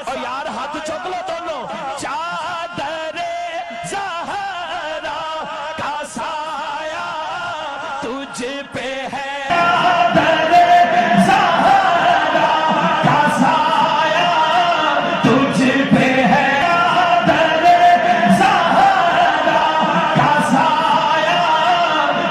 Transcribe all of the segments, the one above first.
اور یار ہاتھ چک لو دونوں، چادر زہرا کا سایہ تجھ پہ ہے، چادر زہرا کا سایہ تجھ پہ ہے، چادر زہرا کا سایہ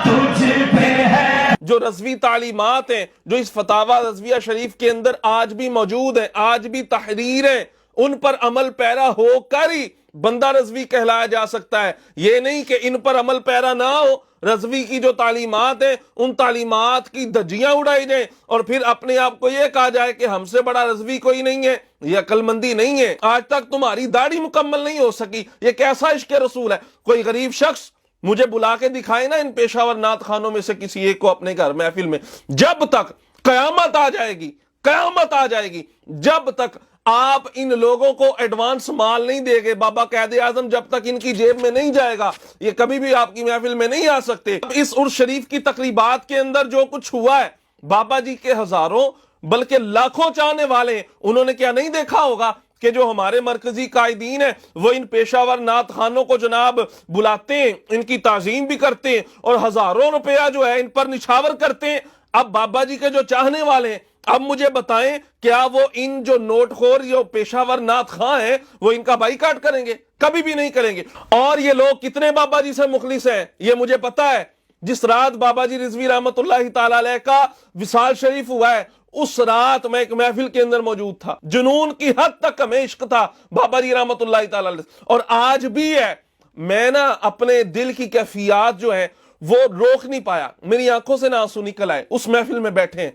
تجھ پہ ہے۔ جو رضوی تعلیمات ہیں جو اس فتاوی رضویہ شریف کے اندر آج بھی موجود ہیں، آج بھی تحریر ہیں، ان پر عمل پیرا ہو کر ہی بندہ رضوی کہلایا جا سکتا ہے۔ یہ نہیں کہ ان پر عمل پیرا نہ ہو، رضوی کی جو تعلیمات ہیں ان تعلیمات کی دھجیاں اڑائی جائیں اور پھر اپنے آپ کو یہ کہا جائے کہ ہم سے بڑا رضوی کوئی نہیں ہے، یہ عقل مندی نہیں ہے۔ آج تک تمہاری داڑھی مکمل نہیں ہو سکی، یہ کیسا عشق رسول ہے؟ کوئی غریب شخص مجھے بلا کے دکھائے نا ان پیشہ ور نعت خانوں میں سے کسی ایک کو اپنے گھر محفل میں، جب تک قیامت آ جائے گی، قیامت آ جائے گی، جب تک آپ ان لوگوں کو ایڈوانس مال نہیں دے گے، بابا قائد اعظم جب تک ان کی جیب میں نہیں جائے گا یہ کبھی بھی آپ کی محفل میں نہیں آ سکتے۔ اس عرس شریف کی تقریبات کے اندر جو کچھ ہوا ہے، بابا جی کے ہزاروں بلکہ لاکھوں چاہنے والے ہیں، انہوں نے کیا نہیں دیکھا ہوگا کہ جو ہمارے مرکزی قائدین ہیں وہ ان پیشہ ور نعت خانوں کو جناب بلاتے ہیں، ان کی تعظیم بھی کرتے ہیں اور ہزاروں روپیہ جو ہے ان پر نچھاور کرتے ہیں۔ اب بابا جی کے جو چاہنے والے ہیں، اب مجھے بتائیں کیا وہ ان جو نوٹ خور جو پیشہ ور نعت خواں ہیں وہ ان کا بائیکاٹ کریں گے؟ کبھی بھی نہیں کریں گے۔ اور یہ لوگ کتنے بابا جی سے مخلص ہیں یہ مجھے پتا ہے۔ جس رات بابا جی رضوی رحمت اللہ تعالی علیہ کا وصال شریف ہوا ہے، اس رات میں ایک محفل کے اندر موجود تھا، جنون کی حد تک ہمیں عشق تھا بابا جی رحمت اللہ تعالی علیہ، اور آج بھی ہے۔ میں نا اپنے دل کی کیفیات جو ہے وہ روک نہیں پایا، میری آنکھوں سے نہ آنسو نکل آئے۔ اس محفل میں بیٹھے ہیں،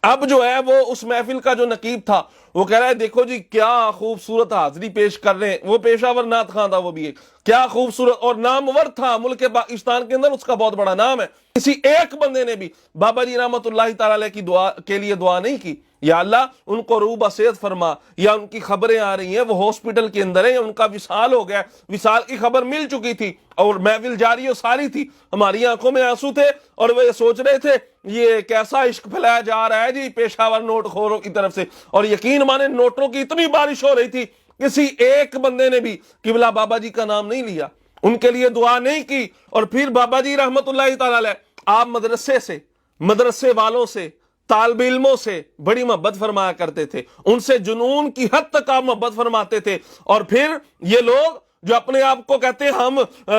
اب جو ہے وہ اس محفل کا جو نقیب تھا وہ کہہ رہا ہے دیکھو جی کیا خوبصورت حاضری پیش کر رہے ہیں، وہ پیشہ ور نعت خواں تھا، وہ بھی ایک کیا خوبصورت اور نامور تھا ملک پاکستان کے اندر، اس کا بہت بڑا نام ہے۔ کسی ایک بندے نے بھی بابا جی رحمت اللہ تعالی علیہ کی دعا کے لیے دعا نہیں کی، یا اللہ ان کو روح بصیرت فرما، یا ان کی خبریں آ رہی ہیں وہ ہاسپٹل کے اندر ہیں، ان کا وصال ہو گیا، وصال کی خبر مل چکی تھی اور محفل جاری و ساری تھی، ہماری آنکھوں میں آنسو تھے اور وہ یہ سوچ رہے تھے یہ کیسا عشق پھیلایا جا رہا ہے جی پیشہ ور نوٹ خوروں کی طرف سے، اور یقین مانے نوٹوں کی اتنی بارش ہو رہی تھی، کسی ایک بندے نے بھی قبلہ بابا جی کا نام نہیں لیا، ان کے لیے دعا نہیں کی۔ اور پھر بابا جی رحمت اللہ تعالی علیہ آپ مدرسے والوں سے، طالب علموں سے بڑی محبت فرمایا کرتے تھے، ان سے جنون کی حد تک آپ محبت فرماتے تھے۔ اور پھر یہ لوگ جو اپنے آپ کو کہتے ہیں ہم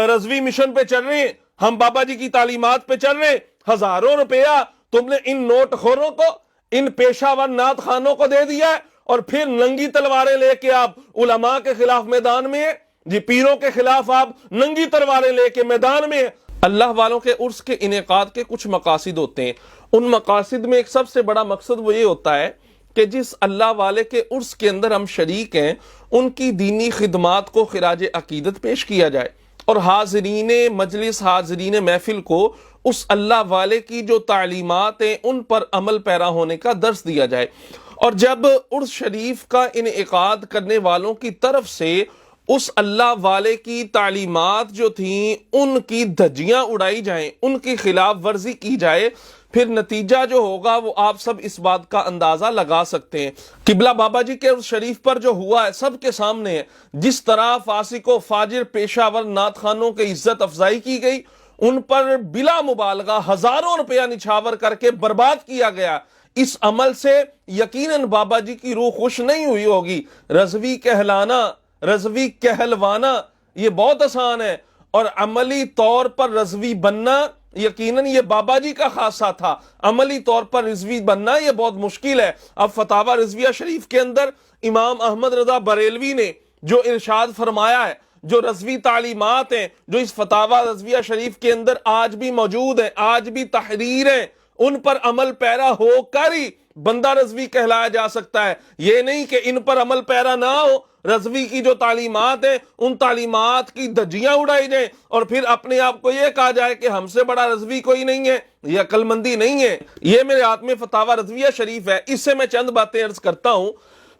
رضوی مشن پہ چل رہے ہیں، ہم بابا جی کی تعلیمات پہ چل رہے ہیں، ہزاروں روپیہ تم نے ان نوٹ خوروں کو، ان پیشہ ور نعت خانوں کو دے دیا ہے، اور پھر ننگی تلواریں لے کے آپ علماء کے خلاف میدان میں ہیں جی، پیروں کے خلاف آپ ننگی تلواریں لے کے میدان میں ہیں۔ اللہ والوں کے عرس کے انعقاد کے کچھ مقاصد ہوتے ہیں، ان مقاصد میں ایک سب سے بڑا مقصد وہ یہ ہوتا ہے کہ جس اللہ والے کے عرس کے اندر ہم شریک ہیں ان کی دینی خدمات کو خراج عقیدت پیش کیا جائے، اور حاضرین مجلس، حاضرین محفل کو اس اللہ والے کی جو تعلیمات ہیں ان پر عمل پیرا ہونے کا درس دیا جائے۔ اور جب عرس شریف کا انعقاد کرنے والوں کی طرف سے اس اللہ والے کی تعلیمات جو تھیں ان کی دھجیاں اڑائی جائیں، ان کی خلاف ورزی کی جائے، پھر نتیجہ جو ہوگا وہ آپ سب اس بات کا اندازہ لگا سکتے ہیں۔ قبلہ بابا جی کے عرس شریف پر جو ہوا ہے سب کے سامنے ہے، جس طرح فاسق و فاجر پیشہ ور نعت خانوں کی عزت افزائی کی گئی، ان پر بلا مبالغہ ہزاروں روپیہ نچھاور کر کے برباد کیا گیا۔ اس عمل سے یقیناً بابا جی کی روح خوش نہیں ہوئی ہوگی۔ رضوی کہلانا، رضوی کہلوانا یہ بہت آسان ہے، اور عملی طور پر رضوی بننا یقیناً یہ بابا جی کا خاصہ تھا، عملی طور پر رضوی بننا یہ بہت مشکل ہے۔ اب فتاوی رضویہ شریف کے اندر امام احمد رضا بریلوی نے جو ارشاد فرمایا ہے، جو رضوی تعلیمات ہیں جو اس فتاوی رضویہ شریف کے اندر آج بھی موجود ہیں، آج بھی تحریر ہیں، ان پر عمل پیرا ہو کر ہی بندہ رضوی کہلایا جا سکتا ہے۔ یہ نہیں کہ ان پر عمل پیرا نہ ہو، رضوی کی جو تعلیمات ہیں ان تعلیمات کی دھجیاں اڑائی جائیں اور پھر اپنے آپ کو یہ کہا جائے کہ ہم سے بڑا رضوی کوئی نہیں ہے، یہ عقل مندی نہیں ہے۔ یہ میرے ہاتھ میں فتاوی رضویہ شریف ہے، اس سے میں چند باتیں عرض کرتا ہوں۔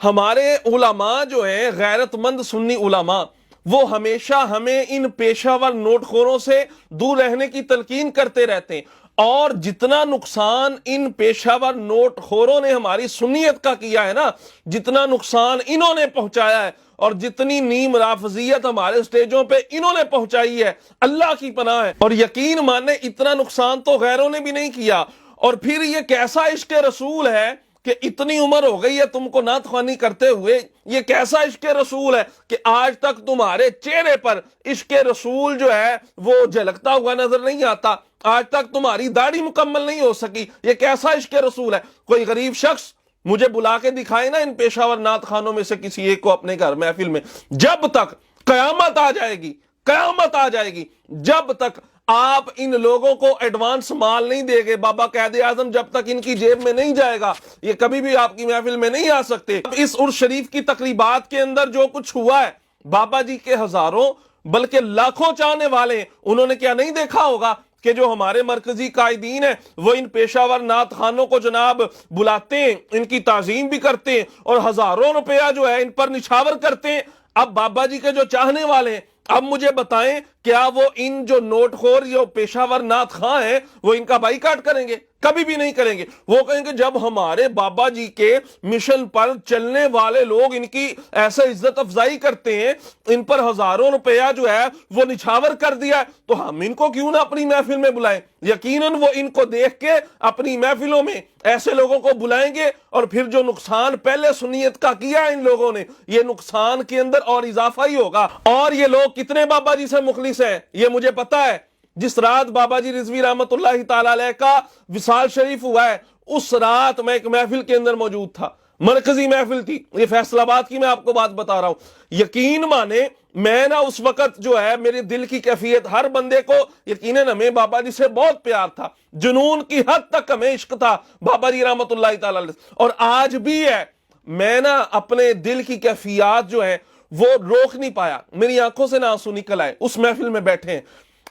ہمارے علماء جو ہیں غیرت مند سنی علماء، وہ ہمیشہ ہمیں ان پیشہ ور نوٹ خوروں سے دور رہنے کی تلقین کرتے رہتے ہیں، اور جتنا نقصان ان پیشہ ور نوٹ خوروں نے ہماری سنیت کا کیا ہے نا، جتنا نقصان انہوں نے پہنچایا ہے اور جتنی نیم رافضیت ہمارے سٹیجوں پہ انہوں نے پہنچائی ہے، اللہ کی پناہ ہے۔ اور یقین مانے اتنا نقصان تو غیروں نے بھی نہیں کیا۔ اور پھر یہ کیسا عشق رسول ہے کہ اتنی عمر ہو گئی ہے تم کو نعت خوانی کرتے ہوئے، یہ کیسا عشق رسول ہے کہ آج تک تمہارے چہرے پر عشق رسول جو ہے وہ جھلکتا ہوا نظر نہیں آتا، آج تک تمہاری داڑھی مکمل نہیں ہو سکی۔ یہ کیسا عشق رسول ہے؟ کوئی غریب شخص مجھے بلا کے دکھائے نا ان پیشہ ور نعت خانوں میں سے کسی ایک کو اپنے گھر محفل میں، جب تک قیامت آ جائے گی، قیامت آ جائے گی، جب تک آپ ان لوگوں کو ایڈوانس مال نہیں دے گے، بابا قائد اعظم جب تک ان کی جیب میں نہیں جائے گا یہ کبھی بھی آپ کی محفل میں نہیں آ سکتے۔ اس عرس شریف کی تقریبات کے اندر جو کچھ ہوا ہے، بابا جی کے ہزاروں بلکہ لاکھوں چاہنے والے ہیں، انہوں نے کیا نہیں دیکھا ہوگا کہ جو ہمارے مرکزی قائدین ہیں وہ ان پیشہ ور نعت خانوں کو جناب بلاتے ہیں، ان کی تعظیم بھی کرتے ہیں اور ہزاروں روپیہ جو ہے ان پر نچھاور کرتے ہیں۔ اب بابا جی کے جو چاہنے والے ہیں، اب مجھے بتائیں کیا وہ ان جو نوٹ خور جو پیشہ ور نعت خواں ہیں وہ ان کا بائیکاٹ کریں گے؟ کبھی بھی نہیں کریں گے۔ وہ کہیں گے جب ہمارے بابا جی کے مشن پر چلنے والے لوگ ان کی ایسے عزت افزائی کرتے ہیں، ان پر ہزاروں روپیہ جو ہے وہ نچھاور کر دیا ہے، تو ہم ان کو کیوں نہ اپنی محفل میں بلائیں؟ یقیناً وہ ان کو دیکھ کے اپنی محفلوں میں ایسے لوگوں کو بلائیں گے، اور پھر جو نقصان پہلے سنیت کا کیا ہے ان لوگوں نے، یہ نقصان کے اندر اور اضافہ ہی ہوگا۔ اور یہ لوگ کتنے بابا جی سے مخلص ہیں یہ مجھے پتا ہے۔ جس رات بابا جی رضوی رحمت اللہ تعالی علیہ کا وصال شریف ہوا ہے، اس رات میں ایک محفل کے اندر موجود تھا، مرکزی محفل تھی، یہ فیصل آباد کی میں آپ کو بات بتا رہا ہوں۔ یقین مانے میں نا اس وقت جو ہے میرے دل کی کیفیت، ہر بندے کو یقیناً ہمیں بابا جی سے بہت پیار تھا، جنون کی حد تک ہمیں عشق تھا بابا جی رحمت اللہ تعالی علیہ، اور آج بھی ہے۔ میں نا اپنے دل کی کیفیات جو ہے وہ روک نہیں پایا، میری آنکھوں سے نا آنسو نکل آئے۔ اس محفل میں بیٹھے ہیں،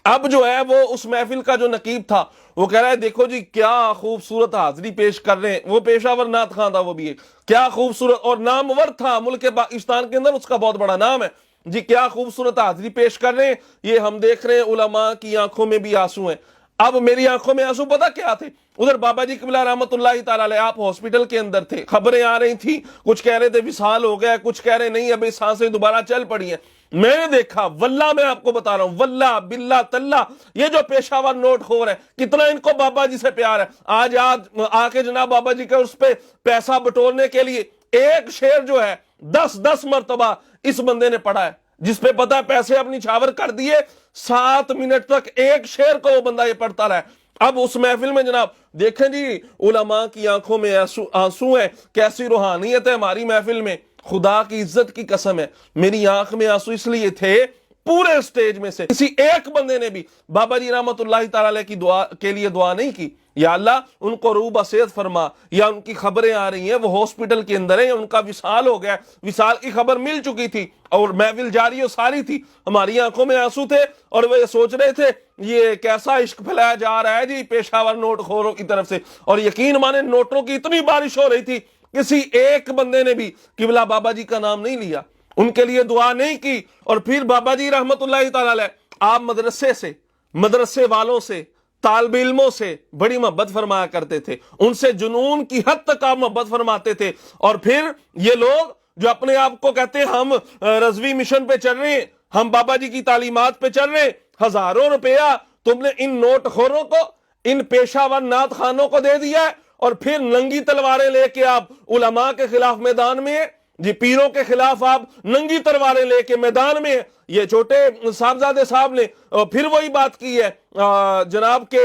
اب جو ہے وہ اس محفل کا جو نقیب تھا وہ کہہ رہا ہے دیکھو جی کیا خوبصورت حاضری پیش کر رہے ہیں، وہ پیشہ ور نعت خواں تھا، وہ بھی کیا خوبصورت اور نامور تھا ملک پاکستان کے اندر، اس کا بہت بڑا نام ہے جی، کیا خوبصورت حاضری پیش کر رہے ہیں۔ یہ ہم دیکھ رہے ہیں علماء کی آنکھوں میں بھی آنسو ہیں۔ اب میری آنکھوں میں آنسو پتہ کیا تھے؟ ادھر بابا جی قبلہ رحمت اللہ تعالی علیہ آپ ہاسپٹل کے اندر تھے، خبریں آ رہی تھی، کچھ کہہ رہے تھے وصال ہو گیا، کچھ کہہ رہے نہیں ابھی سانسیں دوبارہ چل پڑی ہیں۔ میں نے دیکھا، واللہ میں آپ کو بتا رہا ہوں، واللہ باللہ تاللہ، یہ جو پیشہ ور نوٹ خور ہے کتنا ان کو بابا جی سے پیار ہے۔ آج آ کے جناب بابا جی کے اس پہ پیسہ بٹورنے کے لیے ایک شعر جو ہے 10 مرتبہ اس بندے نے پڑھا ہے، جس پہ پتا پیسے اپنی چھاور کر دیے، 7 منٹ تک ایک شعر کو وہ بندہ یہ پڑھتا رہا۔ اب اس محفل میں جناب دیکھیں جی علماء کی آنکھوں میں آنسو ہیں، کیسی روحانیت ہے ہماری محفل میں، خدا کی عزت کی قسم ہے میری آنکھ میں آنسو اس لیے تھے، پورے سٹیج میں سے کسی ایک بندے نے بھی بابا جی رحمت اللہ تعالی علیہ کی دعا کے لیے دعا نہیں کی، یا اللہ ان کو روح بصیرت فرما، یا ان کی خبریں آ رہی ہیں وہ ہاسپٹل کے اندر ہیں، یا ان کا وصال ہو گیا، وصال کی خبر مل چکی تھی اور محفل جاری و ساری تھی، ہماری آنکھوں میں آنسو تھے اور وہ یہ سوچ رہے تھے یہ کیسا عشق پھیلایا جا رہا ہے جی پیشہ ور نوٹ خوروں کی طرف سے۔ اور یقین مانے نوٹوں کی اتنی بارش ہو رہی تھی، کسی ایک بندے نے بھی قبلہ بابا جی کا نام نہیں لیا، ان کے لیے دعا نہیں کی۔ اور پھر بابا جی رحمت اللہ تعالی علیہ آپ مدرسے والوں سے، طالب علموں سے بڑی محبت فرمایا کرتے تھے، ان سے جنون کی حد تک آپ محبت فرماتے تھے۔ اور پھر یہ لوگ جو اپنے آپ کو کہتے ہیں ہم رضوی مشن پہ چل رہے ہیں، ہم بابا جی کی تعلیمات پہ چل رہے ہیں، ہزاروں روپیہ تم نے ان نوٹ خوروں کو، ان پیشہ ور نعت خانوں کو دے دیا ہے، اور پھر ننگی تلواریں لے کے آپ علماء کے خلاف میدان میں ہیں جی، پیروں کے خلاف آپ ننگی تلواریں لے کے میدان میں ہیں۔ یہ چھوٹے صاحبزادے صاحب نے پھر وہی بات کی ہے، جناب کے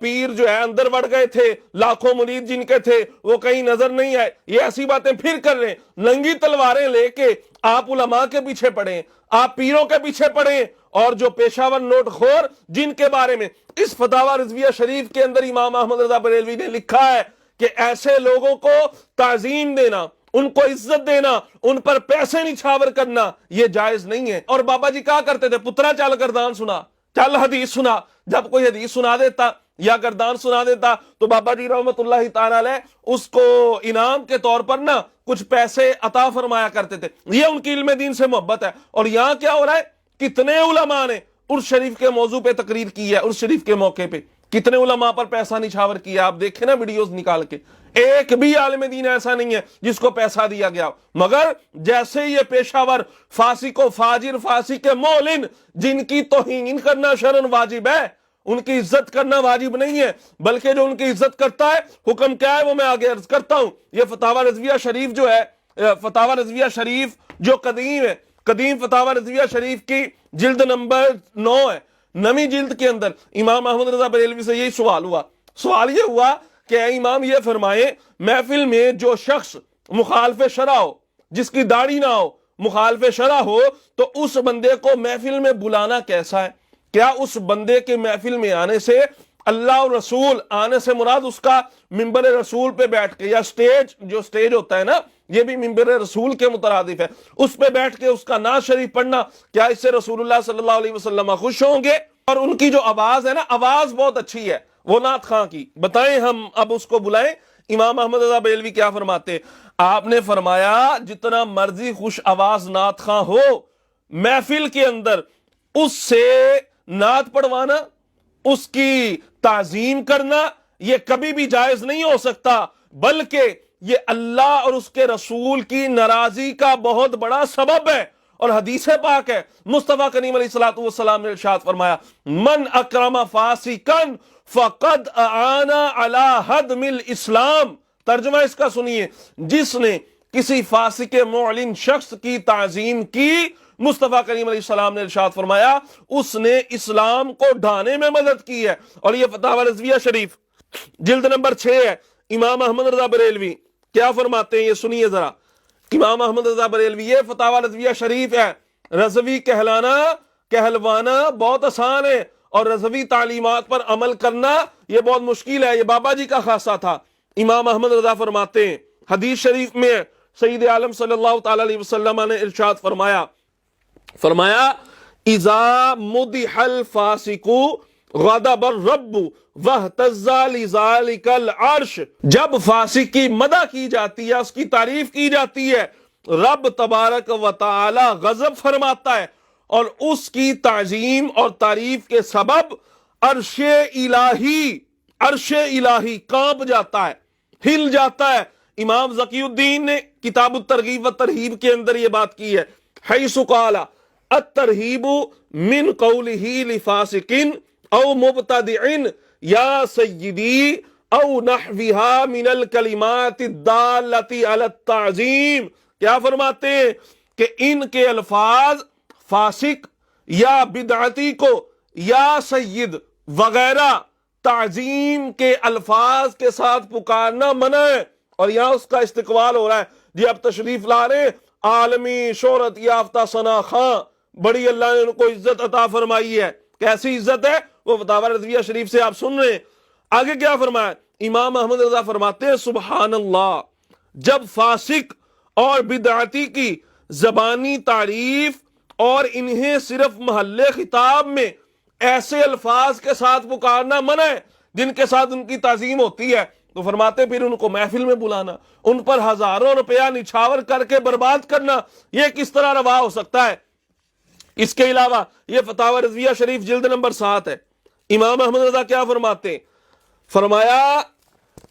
پیر جو ہے اندر بڑھ گئے تھے، لاکھوں مرید جن کے تھے وہ کہیں نظر نہیں آئے، یہ ایسی باتیں پھر کر رہے ہیں، ننگی تلواریں لے کے آپ علماء کے پیچھے پڑے، آپ پیروں کے پیچھے پڑے، اور جو پیشہ ور نوٹ خور جن کے بارے میں اس فتاوی رضویہ شریف کے اندر امام احمد رضا بریلوی نے لکھا ہے کہ ایسے لوگوں کو تعظیم دینا، ان کو عزت دینا، ان پر پیسے نچھاور کرنا یہ جائز نہیں ہے۔ اور بابا جی کہا کرتے تھے پترا چل گردان سنا، چل حدیث سنا، جب کوئی حدیث سنا دیتا یا گردان سنا دیتا تو بابا جی رحمت اللہ تعالی علیہ اس کو انعام کے طور پر نا کچھ پیسے عطا فرمایا کرتے تھے۔ یہ ان کی علم دین سے محبت ہے۔ اور یہاں کیا ہو رہا ہے، کتنے علماء نے عرس شریف کے موضوع پہ تقریر کی ہے، عرس شریف کے موقع پہ کتنے علماء پر پیسہ نچھاور کیا آپ دیکھیں نا ویڈیوز نکال کے، ایک بھی عالم دین ایسا نہیں ہے جس کو پیسہ دیا گیا، مگر جیسے یہ پیشہ ور فاسق و فاجر، فاسق معلن جن کی توہین کرنا شرعاً واجب ہے، ان کی عزت کرنا واجب نہیں ہے، بلکہ جو ان کی عزت کرتا ہے حکم کیا ہے وہ میں آگے عرض کرتا ہوں۔ یہ فتاوی رضویہ شریف جو ہے، فتاوی رضویہ شریف جو قدیم ہے، قدیم فتاوی رضویہ شریف کی جلد نمبر 9 ہے، نویں جلد کے اندر امام احمد رضا بریلوی سے یہی سوال ہوا۔ سوال یہ ہوا کہ اے امام یہ فرمائیں، محفل میں جو شخص مخالف شرع ہو، جس کی داڑھی نہ ہو، مخالف شرع ہو، تو اس بندے کو محفل میں بلانا کیسا ہے؟ کیا اس بندے کے محفل میں آنے سے اللہ اور رسول، آنے سے مراد اس کا منبر رسول پہ بیٹھ کے، یا سٹیج، جو سٹیج ہوتا ہے نا یہ بھی منبر رسول کے مترادف ہے، اس پہ بیٹھ کے اس کا نعت شریف پڑھنا، کیا اس سے رسول اللہ صلی اللہ علیہ وسلم خوش ہوں گے؟ اور ان کی جو آواز ہے نا، آواز بہت اچھی ہے وہ نعت خواں کی، بتائیں ہم اب اس کو بلائیں؟ امام احمد رضا بریلوی کیا فرماتے؟ آپ نے فرمایا جتنا مرضی خوش آواز نعت خواں ہو، محفل کے اندر اس سے نعت پڑھوانا، اس کی تعظیم کرنا، یہ کبھی بھی جائز نہیں ہو سکتا، بلکہ یہ اللہ اور اس کے رسول کی ناراضی کا بہت بڑا سبب ہے۔ اور حدیث پاک ہے، مصطفیٰ کریم علیہ الصلوۃ والسلام نے ارشاد فرمایا، من اکرم فاسقا فقد اعان علی ہدم الاسلام۔ ترجمہ اس کا سنیے، جس نے کسی فاسق معلن شخص کی تعظیم کی، مصطفیٰ کریم علیہ السلام نے ارشاد فرمایا اس نے اسلام کو ڈھانے میں مدد کی ہے۔ اور یہ فتاوی رضویہ شریف جلد نمبر 6 ہے، امام احمد رضا بریلوی کیا فرماتے ہیں یہ سنیے ذرا۔ امام احمد رضا بریلوی، یہ فتاوی رضویہ شریف ہے، رضوی کہلوانا بہت آسان ہے، اور رضوی تعلیمات پر عمل کرنا یہ بہت مشکل ہے، یہ بابا جی کا خاصہ تھا۔ امام احمد رضا فرماتے ہیں، حدیث شریف میں سید عالم صلی اللہ تعالی علیہ وسلم نے ارشاد فرمایا اذا مدح الفاسق غضب الرب واہتز لذلک العرش، جب فاسق کی مدح کی جاتی ہے، اس کی تعریف کی جاتی ہے، رب تبارک و تعالی غضب فرماتا ہے، اور اس کی تعظیم اور تعریف کے سبب عرش الہی کانپ جاتا ہے، ہل جاتا ہے۔ امام ذکی الدین نے کتاب الترغیب و ترہیب کے اندر یہ بات کی ہے، حیث قال الترہیب من قولہ لفاسق او مبتدع یا سیدی او نحوها من الکلمات الدالۃ علی التعظیم۔ کیا فرماتے ہیں کہ ان کے الفاظ فاسق یا بدعتی کو یا سید وغیرہ تعظیم کے الفاظ کے ساتھ پکارنا منع ہے۔ اور یہاں اس کا استقبال ہو رہا ہے، جی اب تشریف لا رہے ہیں عالمی شہرت یافتہ ثنا خاں، بڑی اللہ نے ان کو عزت عطا فرمائی ہے، کیسی عزت ہے وہ فتاوی رضویہ شریف سے آپ سن رہے ہیں۔ آگے کیا فرمایا؟ امام احمد رضا فرماتے ہیں سبحان اللہ، جب فاسق اور بدعتی کی زبانی تعریف اور انہیں صرف محل خطاب میں ایسے الفاظ کے ساتھ پکارنا منع ہے جن کے ساتھ ان کی تعظیم ہوتی ہے، تو فرماتے پھر ان کو محفل میں بلانا، ان پر ہزاروں روپیہ نچھاور کر کے برباد کرنا، یہ کس طرح روا ہو سکتا ہے؟ اس کے علاوہ یہ فتاوی رضویہ شریف جلد نمبر 7 ہے، امام احمد رضا کیا فرماتے ہیں؟ فرمایا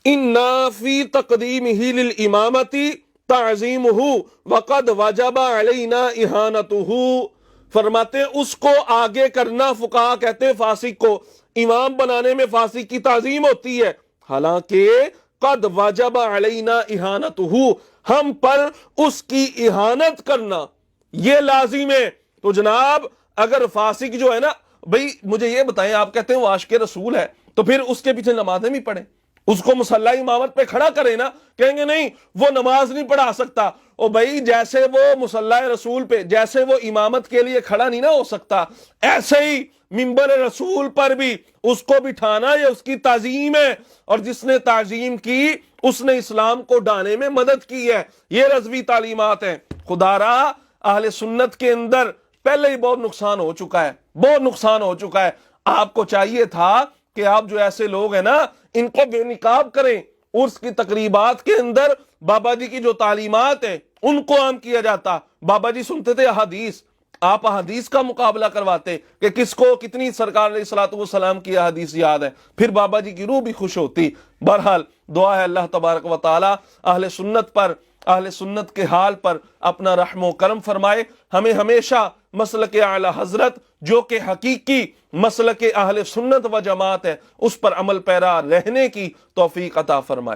اِنَّا فِي تَقْدِيمِهِ لِلْإِمَامَةِ تَعْظِيمُهُ وَقَدْ وَجَبَ عَلَيْنَا إِهَانَتُهُ۔ فرماتے ہیں اس کو آگے کرنا، فقہا کہتے ہیں فاسق کو امام بنانے میں فاسق کی تعظیم ہوتی ہے، حالانکہ قد وجب علینا اہانتہ، ہم پر اس کی اہانت کرنا یہ لازم ہے۔ تو جناب اگر فاسق جو ہے نا، بھئی مجھے یہ بتائیں، آپ کہتے ہیں وہ عاشق رسول ہے، تو پھر اس کے پیچھے نمازیں بھی پڑھیں، اس کو مصلی امامت پہ کھڑا کریں نا، کہیں گے نہیں وہ نماز نہیں پڑھا سکتا، او بھئی جیسے وہ مصلی رسول پہ، جیسے وہ امامت کے لیے کھڑا نہیں نہ ہو سکتا، ایسے ہی منبر رسول پر بھی اس کو بٹھانا یہ اس کی تعظیم ہے، اور جس نے تعظیم کی اس نے اسلام کو ڈھانے میں مدد کی ہے۔ یہ رضوی تعلیمات ہیں۔ خدا را اہل سنت کے اندر پہلے ہی بہت نقصان ہو چکا ہے، بہت نقصان ہو چکا ہے۔ آپ کو چاہیے تھا کہ آپ جو ایسے لوگ ہیں نا ان کو بے نقاب کریں، عرس کی تقریبات کے اندر بابا جی کی جو تعلیمات ہیں ان کو عام کیا جاتا۔ بابا جی سنتے تھے احادیث، آپ احادیث کا مقابلہ کرواتے کہ کس کو کتنی سرکار علیہ الصلوۃ والسلام کی احادیث یاد ہے، پھر بابا جی کی روح بھی خوش ہوتی۔ بہرحال دعا ہے اللہ تبارک و تعالی اہل سنت پر، اہل سنت کے حال پر اپنا رحم و کرم فرمائے، ہمیں ہمیشہ مسلک اعلی حضرت جو کہ حقیقی مسلک اہل سنت و جماعت ہے اس پر عمل پیرا رہنے کی توفیق عطا فرمائے۔